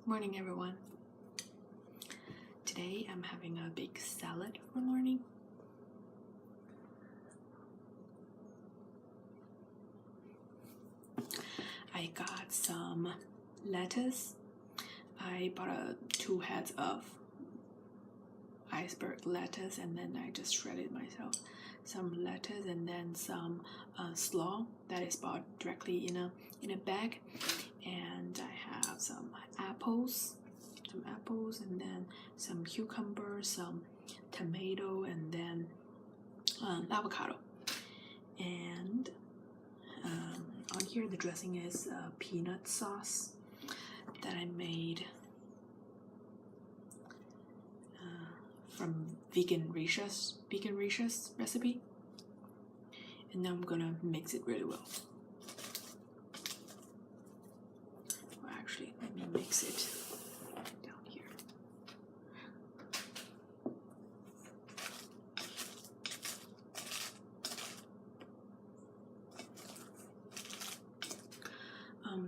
Morning everyone. Today I'm having a big salad for morning. I got some lettuce. I bought 2 heads of iceberg lettuce and then I just shredded myself some lettuce and then some slaw that is bought directly in a bag, and I have some apples and then some cucumber, some tomato, and then avocado. And on here the dressing is peanut sauce that I made from vegan Rishas recipe, and now I'm gonna mix it really well. Well, actually, let me mix it down here.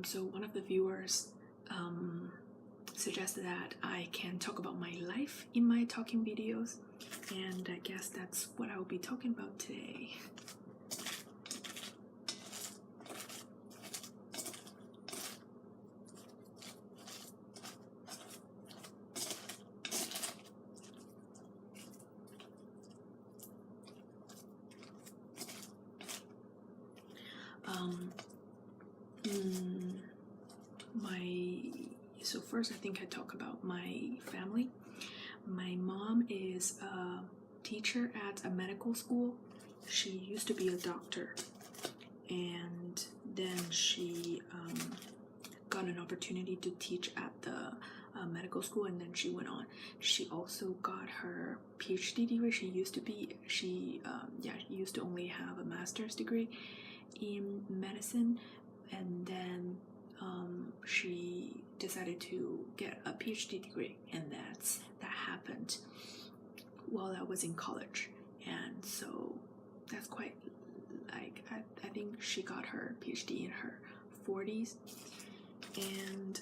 So one of the viewers suggested that I can talk about my life in my talking videos, and I guess that's what I will be talking about today. So first I think I talk about my family. My mom is a teacher at a medical school. She used to be a doctor, and then she got an opportunity to teach at the medical school, and then she went on. She also got her PhD degree. She used to only have a master's degree in medicine, and then she decided to get a PhD degree, and that happened while I was in college. And so that's quite, like, I think she got her PhD in her 40s. And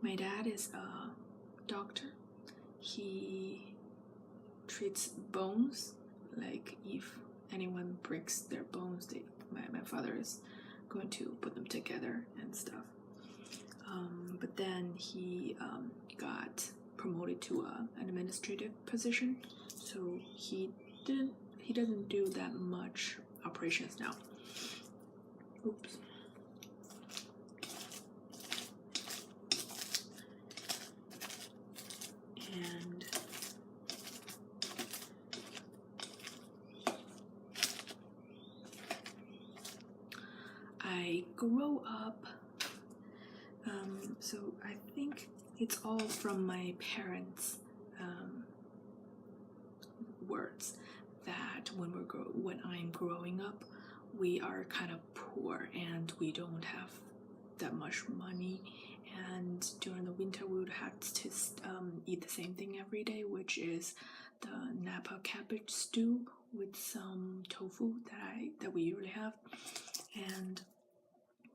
my dad is a doctor. He treats bones, like if anyone breaks their bones, my father is going to put them together and stuff. But then he got promoted to an administrative position, so he doesn't do that much operations now. Oops. And I grew up, so I think it's all from my parents' words that when I'm growing up, we are kind of poor and we don't have that much money, and during the winter we would have to eat the same thing every day, which is the Napa cabbage stew with some tofu that we usually have.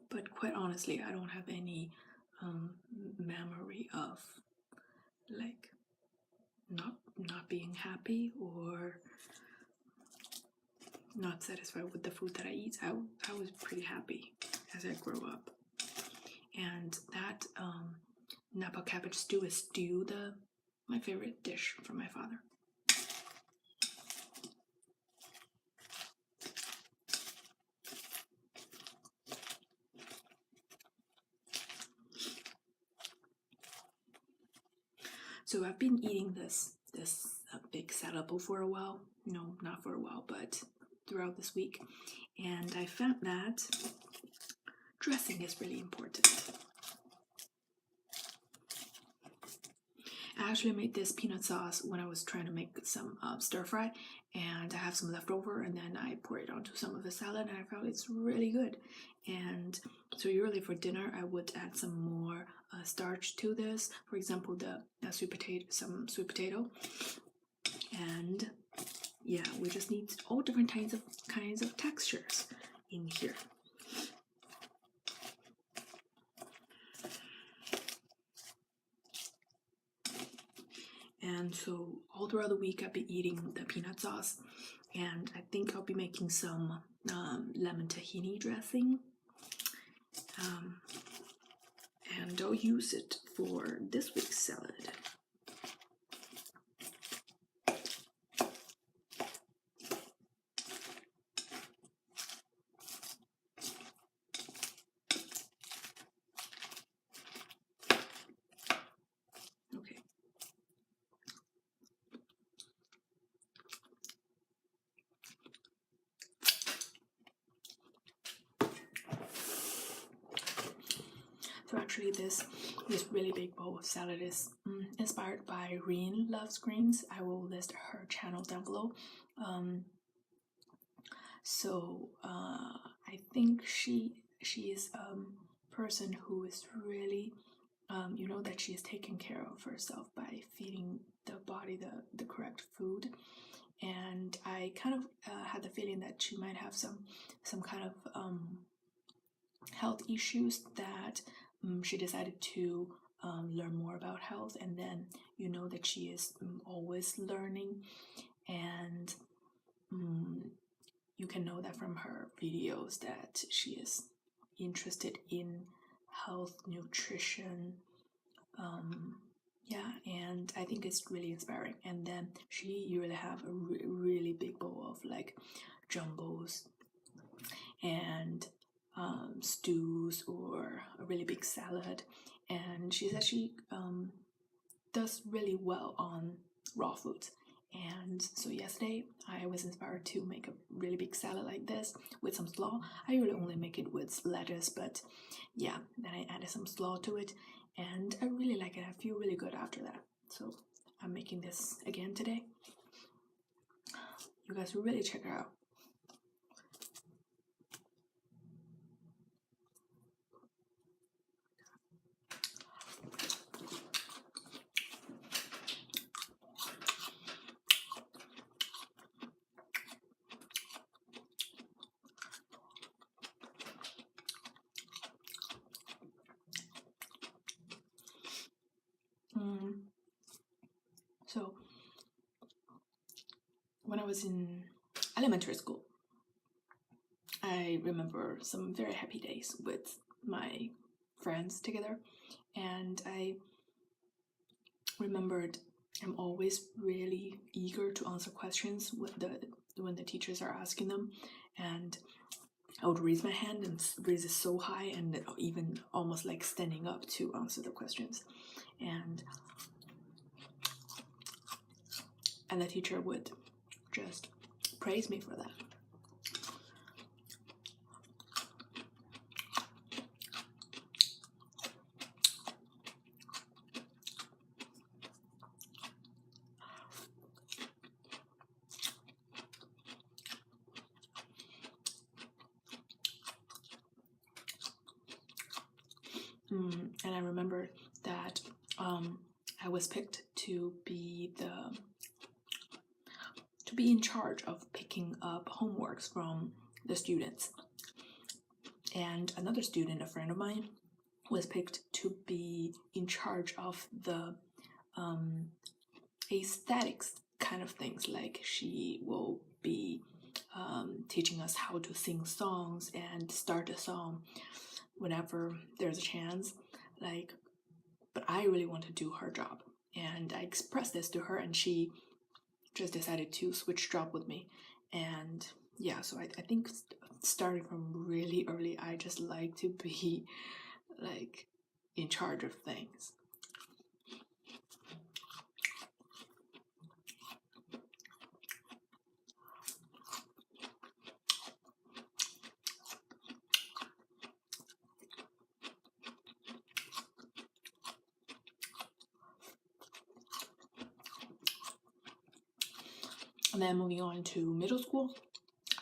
But quite honestly, I don't have any memory of like not being happy or not satisfied with the food that I eat. I was pretty happy as I grew up. And that Napa cabbage stew is still my favorite dish from my father. So I've been eating this big salad bowl for a while. No, not for a while, but throughout this week. And I found that dressing is really important. I actually made this peanut sauce when I was trying to make some stir fry, and I have some leftover, and then I pour it onto some of the salad, and I found it's really good. And so usually for dinner I would add some more starch to this. For example, some sweet potato, and yeah, we just need all different kinds of textures in here. So all throughout the week I'll be eating the peanut sauce, and I think I'll be making some lemon tahini dressing, and I'll use it for this week's salad. So actually this really big bowl of salad is inspired by Reen Loves Greens. I will list her channel down below. I think she is a person who is really you know that she is taking care of herself by feeding the body the correct food. And I kind of had the feeling that she might have some kind of health issues, that she decided to learn more about health. And then you know that she is always learning, and you can know that from her videos that she is interested in health, nutrition, yeah, and I think it's really inspiring. And then she usually have a really big bowl of like jumbos and stews, or a really big salad. And she says she does really well on raw foods. And so yesterday I was inspired to make a really big salad like this with some slaw. I usually only make it with lettuce, but yeah, then I added some slaw to it, and I really like it. I feel really good after that. So I'm making this again today. You guys will really check it out. So when I was in elementary school, I remember some very happy days with my friends together, and I remembered I'm always really eager to answer questions when the teachers are asking them, and I would raise my hand and raise it so high, and even almost like standing up to answer the questions, and the teacher would just praise me for that. And I remember that I was picked to be in charge of picking up homeworks from the students. And another student, a friend of mine, was picked to be in charge of the aesthetics kind of things. Like she will be teaching us how to sing songs and start a song whenever there's a chance. But I really want to do her job, and I expressed this to her, and she just decided to switch job with me. And yeah, so I think starting from really early, I just like to be like in charge of things. And then moving on to middle school,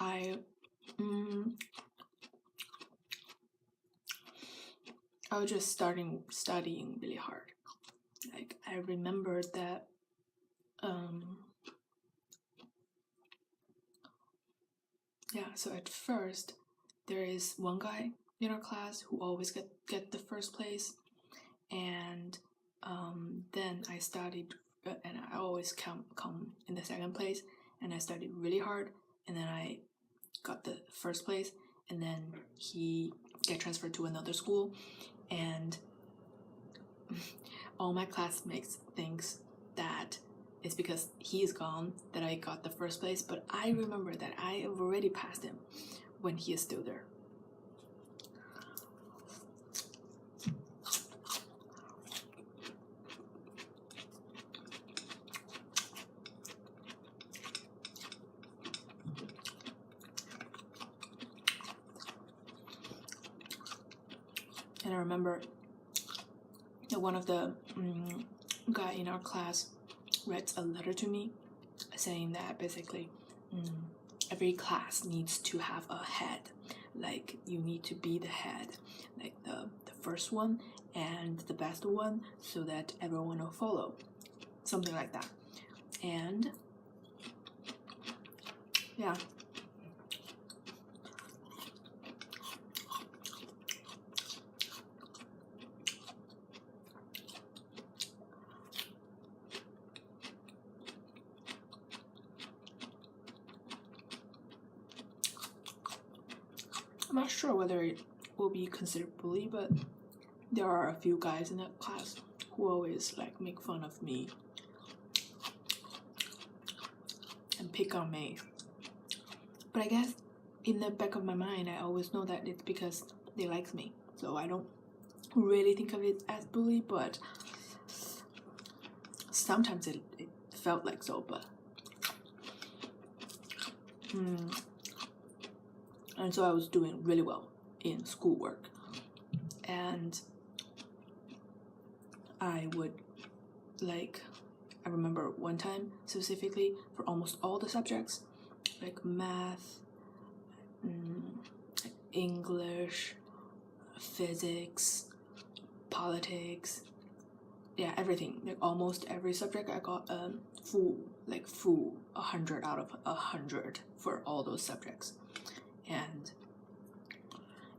I was just studying really hard. Like I remember that so at first there is one guy in our class who always get the first place, and then I studied and I always come in the second place, and I studied really hard, and then I got the first place, and then he get transferred to another school, and all my classmates thinks that it's because he is gone that I got the first place, but I remember that I have already passed him when he is still there. And I remember that one of the guy in our class writes a letter to me saying that basically every class needs to have a head. Like, you need to be the head, like the first one and the best one, so that everyone will follow, something like that. And yeah, I'm not sure whether it will be considered bully, but there are a few guys in that class who always like make fun of me and pick on me. But I guess in the back of my mind, I always know that it's because they like me, so I don't really think of it as bully, but sometimes it felt like so. But and so I was doing really well in schoolwork, and I remember one time specifically for almost all the subjects, like math, English, physics, politics, yeah, everything, like almost every subject I got full 100 out of 100 for all those subjects.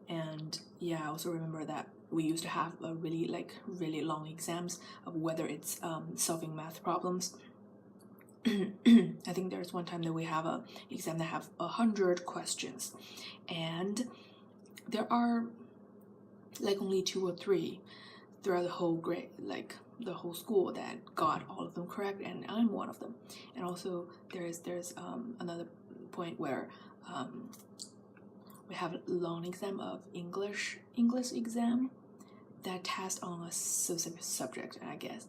And yeah, I also remember that we used to have a really long exams of whether it's solving math problems. I think there's one time that we have a exam that have 100 questions, and there are like only 2 or 3 throughout the whole grade, like the whole school, that got all of them correct, and I'm one of them. And also there's another point where we have a long exam of English exam that test on a specific subject, I guess,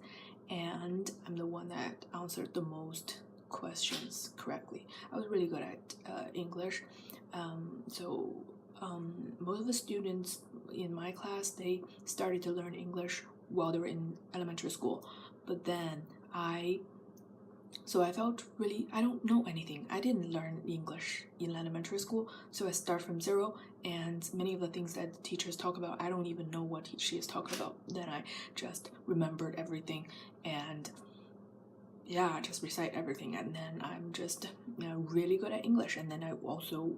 and I'm the one that answered the most questions correctly. I was really good at English, so most of the students in my class, they started to learn English while they were in elementary school, but then I felt really, I don't know anything. I didn't learn English in elementary school, so I start from zero, and many of the things that the teachers talk about, I don't even know what she is talking about. Then I just remembered everything, and yeah, I just recite everything, and then I'm just really good at English. And then I also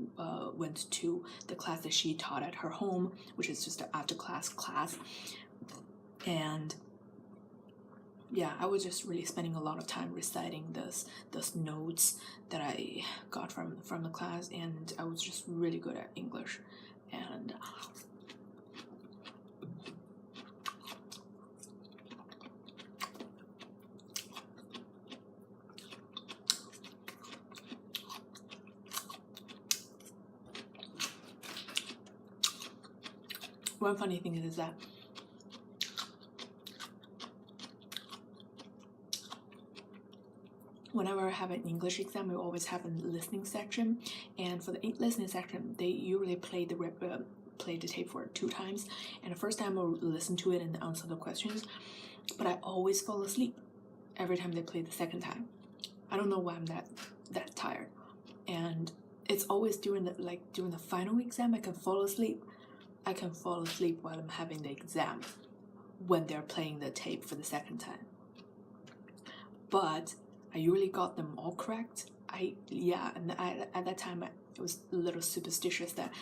went to the class that she taught at her home, which is just an after class, and yeah, I was just really spending a lot of time reciting those notes that I got from the class, and I was just really good at English. And one funny thing is that whenever I have an English exam, we always have a listening section, and for the listening section, they usually play the tape for 2 times, and the first time I'll listen to it and answer the questions, but I always fall asleep every time they play the second time. I don't know why I'm that tired, and it's always during the final exam I can fall asleep. I can fall asleep while I'm having the exam when they're playing the tape for the second time. But I usually got them all correct. And at that time I was a little superstitious that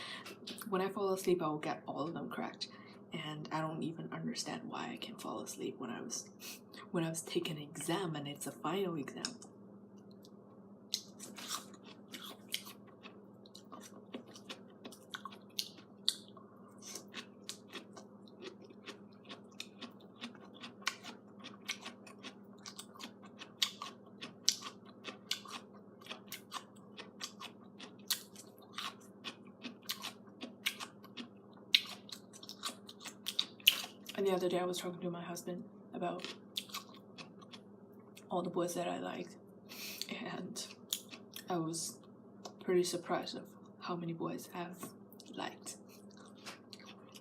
when I fall asleep I will get all of them correct. and I don't even understand why I can fall asleep when I was taking an exam and it's a final exam. And the other day I was talking to my husband about all the boys that I liked, and I was pretty surprised of how many boys I've liked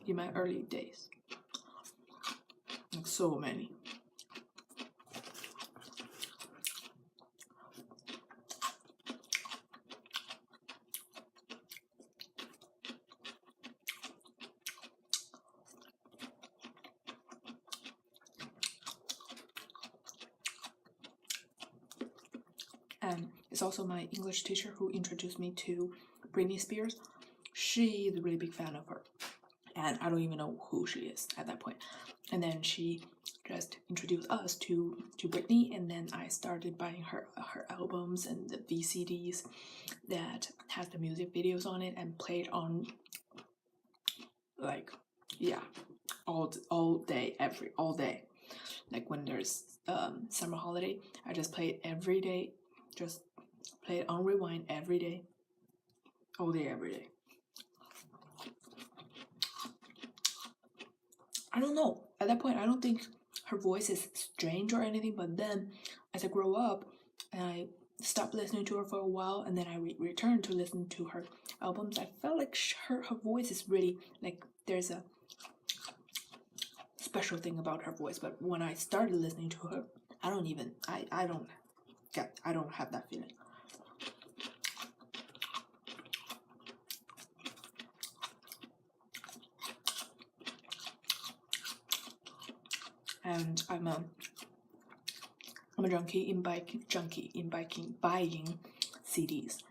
in my early days. Like so many. And it's also my English teacher who introduced me to Britney Spears. She's a really big fan of her, and I don't even know who she is at that point. And then she just introduced us to Britney, and then I started buying her albums and the VCDs that has the music videos on it, and played on, like, yeah, all day, all day. Like when there's summer holiday, I just play it every day. Just play it on rewind every day, all day, every day. I don't know. At that point, I don't think her voice is strange or anything. But then, as I grow up, and I stopped listening to her for a while, and then I returned to listen to her albums, I felt like her voice is really, like, there's a special thing about her voice. But when I started listening to her, I don't have that feeling. And I'm a junkie in buying CDs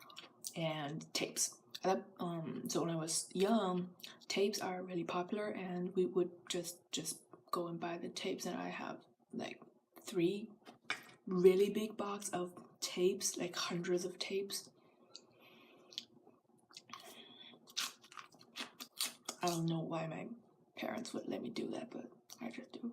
and tapes. So when I was young, tapes are really popular, and we would just go and buy the tapes, and I have like 3 really big box of tapes, like hundreds of tapes. I don't know why my parents would let me do that, but I just do.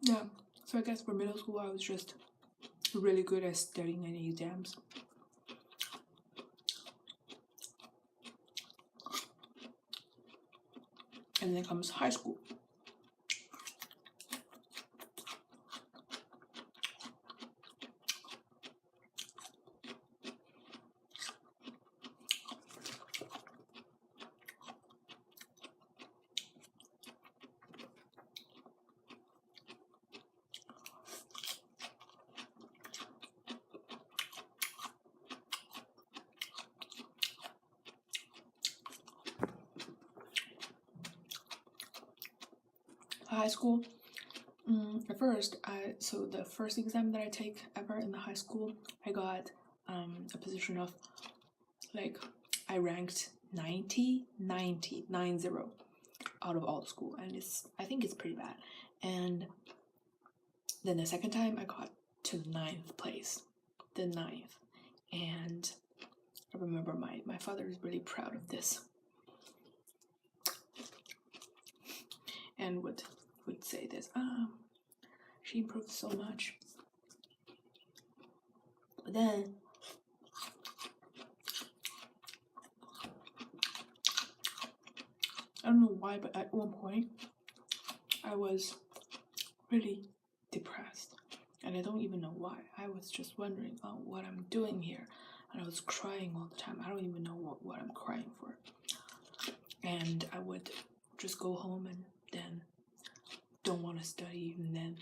Yeah, so I guess for middle school I was just really good at studying any exams. And then comes high school. High school, at first, so the first exam that I take ever in the high school, I got a position of, like, I ranked 90 out of all the school, and I think it's pretty bad. And then the second time I got to 9th place, the 9th, and I remember my father is really proud of this, and would say this, she improved so much. But then I don't know why, but at one point I was really depressed, and I don't even know why. I was just wondering what I'm doing here. and I was crying all the time. I don't even know what I'm crying for. And I would just go home and then don't want to study, and then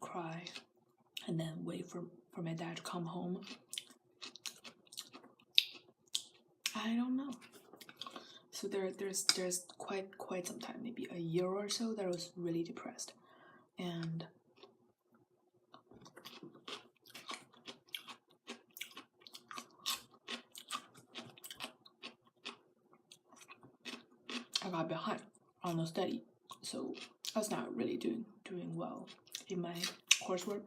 cry, and then wait for my dad to come home. I don't know. So there's quite some time, maybe a year or so, that I was really depressed. And I got behind on the study, so I was not really doing well in my coursework.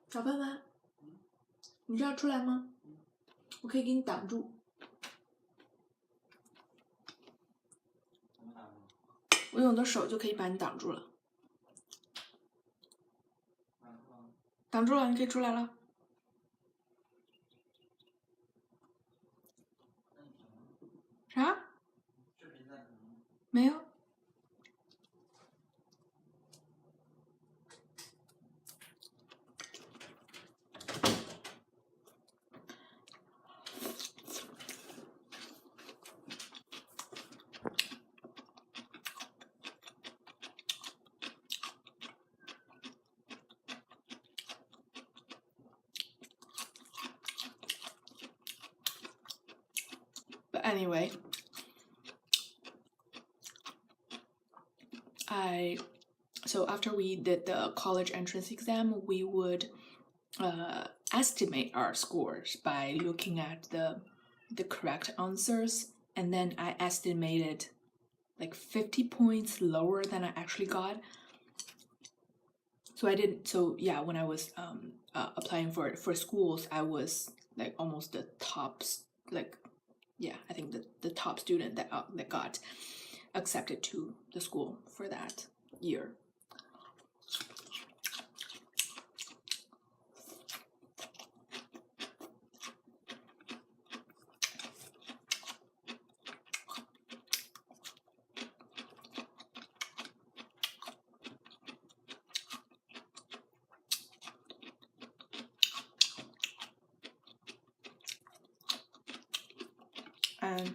小笨笨，你这样出来吗？我可以给你挡住。我用我的手就可以把你挡住了。挡住了，你可以出来了。啥？没有。But anyway, so after we did the college entrance exam, we would estimate our scores by looking at the correct answers, and then I estimated like 50 points lower than I actually got. So yeah, when I was applying for schools, I was like almost the tops, like yeah, I think the top student that got accepted to the school for that year. And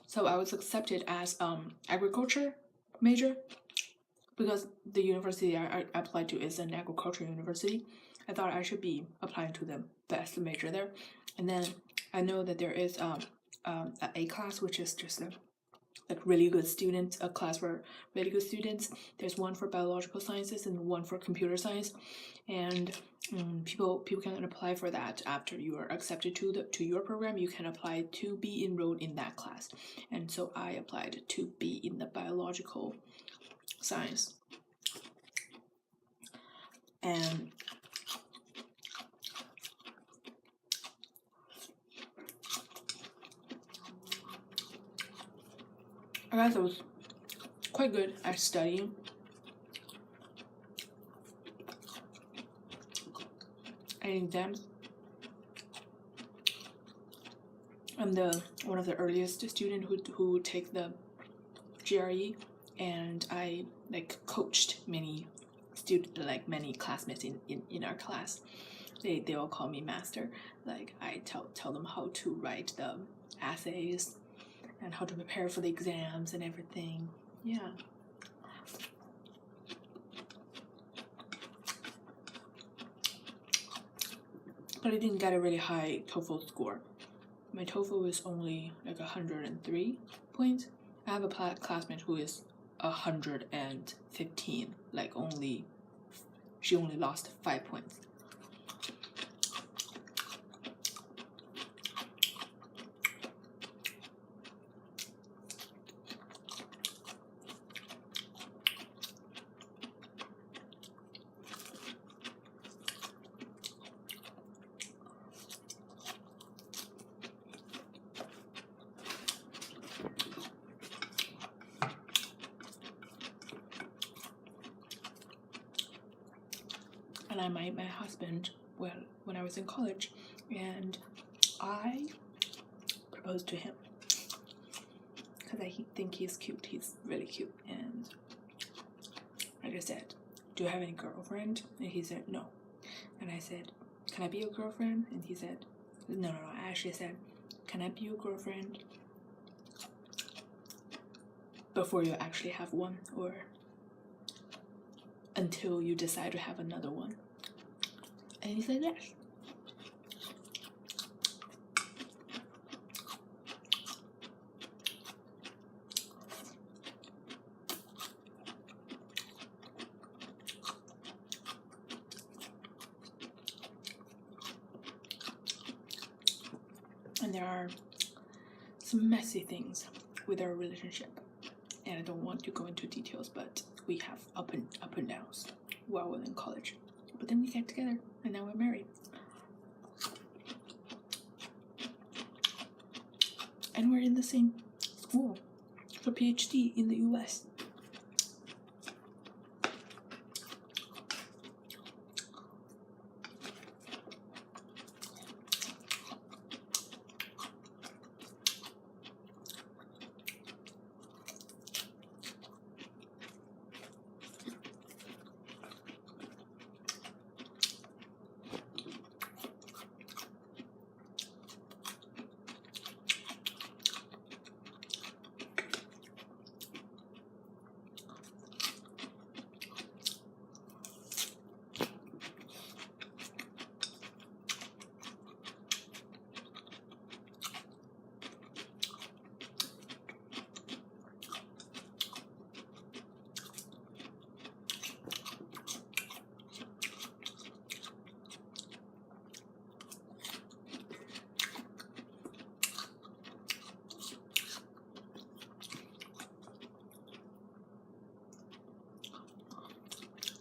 so I was accepted as agriculture major because the university I applied to is an agriculture university. I thought I should be applying to the best major there. And then I know that there is an A class, which is just like really good students, a class for really good students. There's one for biological sciences and one for computer science, and people can apply for that. After you are accepted to your program, you can apply to be enrolled in that class. And so I applied to be in the biological science. And I guess I was quite good at studying. And exams. I'm one of the earliest students who take the GRE, and I like coached many classmates in our class. They all call me master. Like I tell them how to write the essays and how to prepare for the exams and everything. Yeah. But I didn't get a really high TOEFL score. My TOEFL was only like 103 points. I have a classmate who is 115. Like she only lost 5 points. And I met my husband when I was in college, and I proposed to him because I think he's cute. He's really cute, and just said, do you have any girlfriend? And he said, no. And I said, can I be your girlfriend? And he said, no. I actually said, can I be your girlfriend before you actually have one, or until you decide to have another one? And he said yes. And there are some messy things with our relationship, and I don't want to go into details, but we have up and downs while we're in college. But then we get together, and now we're married. And we're in the same school for PhD in the US.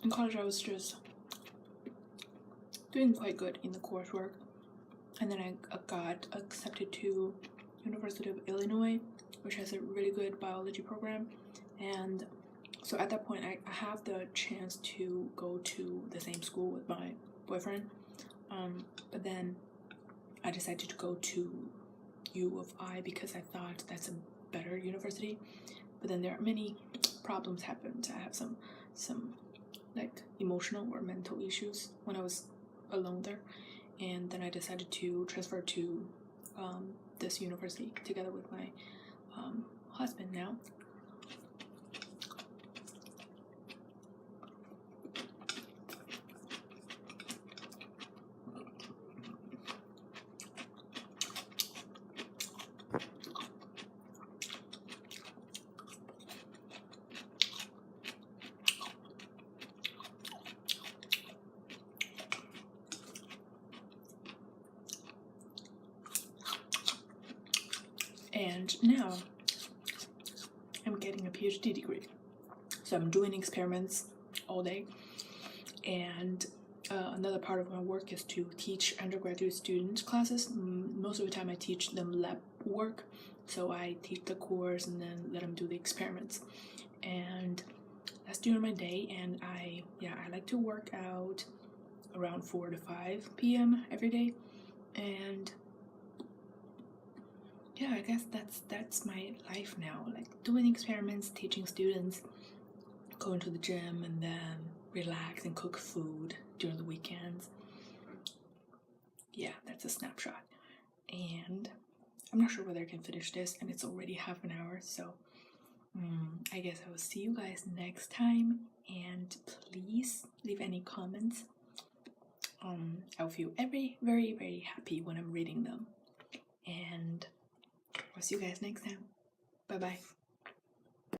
In college, I was just doing quite good in the coursework, and then I got accepted to University of Illinois, which has a really good biology program. And so at that point, I have the chance to go to the same school with my boyfriend, but then I decided to go to U of I because I thought that's a better university. But then there are many problems happened. I have some like emotional or mental issues when I was alone there, and then I decided to transfer to this university together with my husband now. And now I'm getting a PhD degree. So I'm doing experiments all day. And another part of my work is to teach undergraduate student classes. Most of the time I teach them lab work. So I teach the course and then let them do the experiments. And that's during my day. And I like to work out around 4 to 5 p.m. every day. And yeah, I guess that's my life now, like doing experiments, teaching students, going to the gym, and then relax and cook food during the weekends. Yeah, that's a snapshot. And I'm not sure whether I can finish this, and it's already half an hour, so I guess I will see you guys next time, and please leave any comments. I'll feel very, very, very happy when I'm reading them. And I'll see you guys next time. Bye bye.